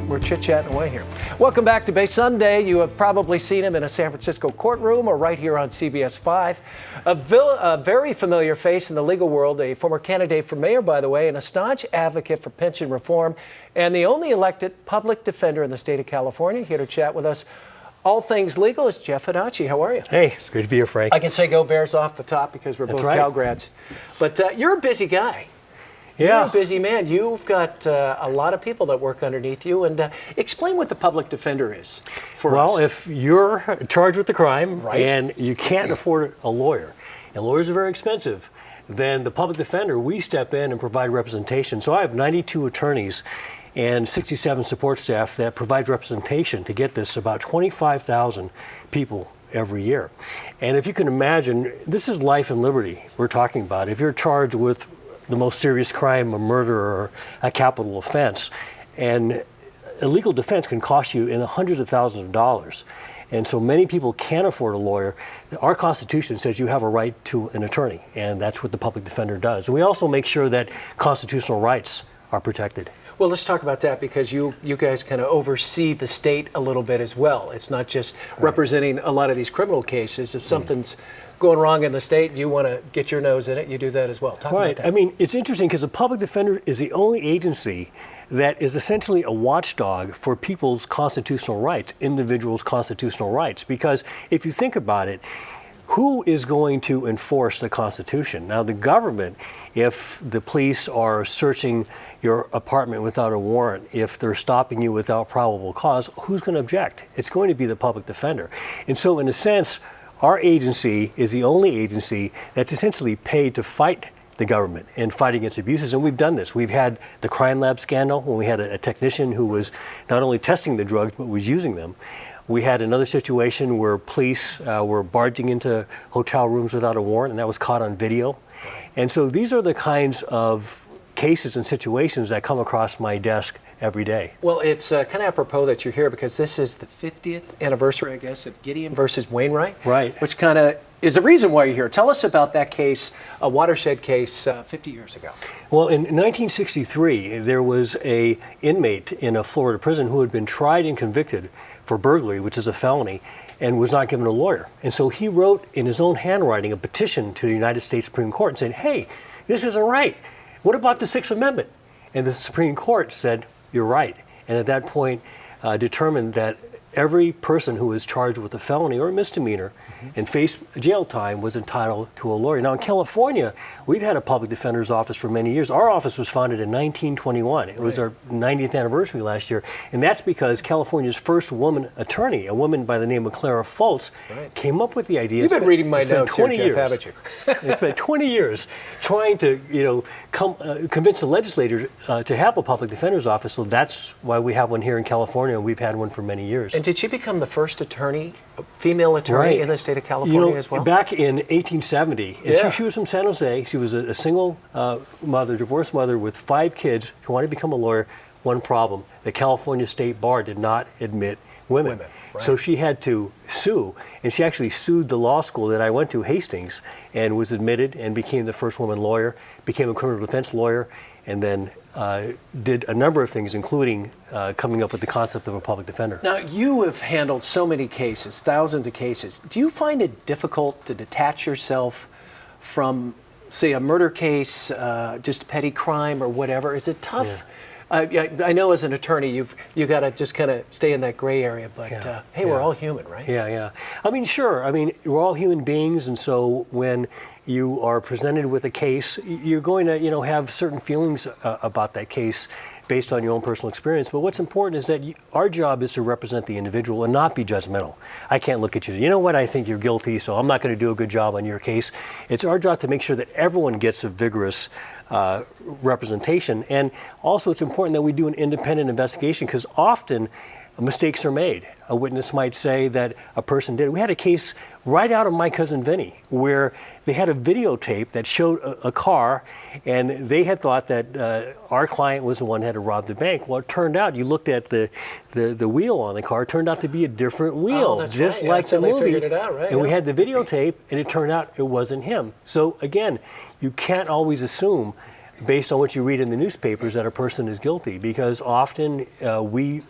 We're chit-chatting away here. Welcome back to Bay Sunday. You have probably seen him in a San Francisco courtroom or right here on CBS 5. A very familiar face in the legal world, a former candidate for mayor, by the way, and a staunch advocate for pension reform, and the only elected public defender in the state of California. Here to chat with us all things legal is Jeff Adachi. How are you? Hey, it's great to be here, Frank. I can say go Bears off the top because we're both Cal grads. But you're a busy guy. Yeah. You're a busy man. You've got a lot of people that work underneath you. And explain what the public defender is for us. Well, if you're charged with the crime Right. and you can't afford a lawyer, and lawyers are very expensive, then the public defender, we step in and provide representation. So I have 92 attorneys and 67 support staff that provide representation to get this about 25,000 people every year. And if you can imagine, this is life and liberty we're talking about. If you're charged with the most serious crime, a murder or a capital offense, and a legal defense can cost you in the hundreds of thousands of dollars. And so many people can't afford a lawyer. Our Constitution says you have a right to an attorney, and that's what the public defender does. And we also make sure that constitutional rights are protected. Well, let's talk about that because you guys kind of oversee the state a little bit as well. It's not just representing a lot of these criminal cases. If something's going wrong in the state and you want to get your nose in it, you do that as well. Talk about that. I mean, it's interesting because the public defender is the only agency that is essentially a watchdog for people's constitutional rights, individuals' constitutional rights. Because if you think about it, who is going to enforce the Constitution? Now, the government, if the police are searching your apartment without a warrant, if they're stopping you without probable cause, who's going to object? It's going to be the public defender. And so, in a sense, our agency is the only agency that's essentially paid to fight the government and fight against abuses. And we've done this. We've had the crime lab scandal when we had a technician who was not only testing the drugs, but was using them. We had another situation where police were barging into hotel rooms without a warrant, and that was caught on video. And so these are the kinds of cases and situations that come across my desk every day. Well, it's kind of apropos that you're here because this is the 50th anniversary, I guess, of Gideon versus Wainwright. Right. Which kind of is the reason why you're here. Tell us about that case, a watershed case 50 years ago. Well, in 1963, there was an inmate in a Florida prison who had been tried and convicted for burglary, which is a felony, and was not given a lawyer. And so he wrote in his own handwriting a petition to the United States Supreme Court and said, hey, this isn't right. What about the Sixth Amendment? And the Supreme Court said, you're right. And at that point, determined that every person who was charged with a felony or a misdemeanor and faced jail time was entitled to a lawyer. Now, in California, we've had a public defender's office for many years. Our office was founded in 1921. It was our 90th anniversary last year. And that's because California's first woman attorney, a woman by the name of Clara Fultz, came up with the idea. You've been reading my notes here, Jeff, haven't you? It's been 20 years trying to, convince the legislature to have a public defender's office. So that's why we have one here in California, and we've had one for many years. And did she become the first attorney, female attorney in the state of California as well? Back in 1870, and she was from San Jose. She was a single mother, divorced mother with 5 kids who wanted to become a lawyer. One problem, the California State Bar did not admit women. So she had to sue, and she actually sued the law school that I went to, Hastings, and was admitted and became the first woman lawyer, became a criminal defense lawyer, and then did a number of things, including coming up with the concept of a public defender. Now, you have handled so many cases, thousands of cases. Do you find it difficult to detach yourself from, say, a murder case, just petty crime or whatever? Is it tough? I know as an attorney, you got to just kind of stay in that gray area, but hey, we're all human, right? Yeah. I mean, sure. I mean, we're all human beings, and so when you are presented with a case, you're going to, have certain feelings about that case based on your own personal experience. But what's important is that our job is to represent the individual and not be judgmental. I can't look at you, you know what, I think you're guilty, so I'm not going to do a good job on your case. It's our job to make sure that everyone gets a vigorous representation. And also it's important that we do an independent investigation because often mistakes are made. A witness might say that a person did. We had a case right out of My Cousin Vinny where they had a videotape that showed a car, and they had thought that our client was the one that had robbed the bank. Well, it turned out, you looked at the wheel on the car, it turned out to be a different wheel, just like the movie. They figured it out, right? And we had the videotape, and it turned out it wasn't him. So again, you can't always assume based on what you read in the newspapers, that a person is guilty, because often we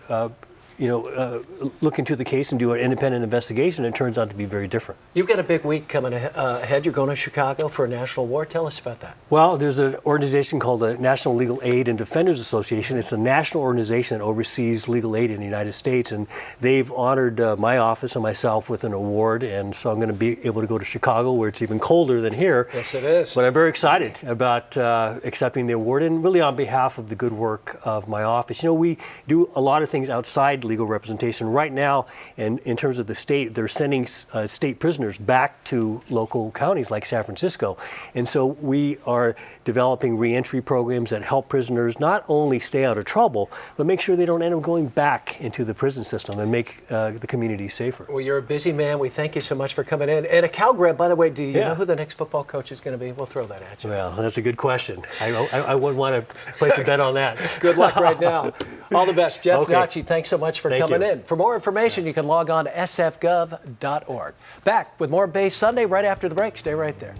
look into the case and do an independent investigation, and it turns out to be very different. You've got a big week coming ahead. You're going to Chicago for a national award. Tell us about that. Well, there's an organization called the National Legal Aid and Defenders Association. It's a national organization that oversees legal aid in the United States, and they've honored my office and myself with an award, and so I'm going to be able to go to Chicago, where it's even colder than here. Yes, it is. But I'm very excited about accepting the award, and really on behalf of the good work of my office. You know, we do a lot of things outside legal representation. Right now, and in terms of the state, they're sending state prisoners back to local counties like San Francisco. And so we are developing reentry programs that help prisoners not only stay out of trouble, but make sure they don't end up going back into the prison system and make the community safer. Well, you're a busy man. We thank you so much for coming in. And a Cal grad, by the way, do you know who the next football coach is going to be? We'll throw that at you. Well, that's a good question. I wouldn't want to place a bet on that. Good luck right now. All the best. Jeff Adachi, thanks so much for coming in. For more information, you can log on to sfgov.org. Back with more Bay Sunday right after the break. Stay right there.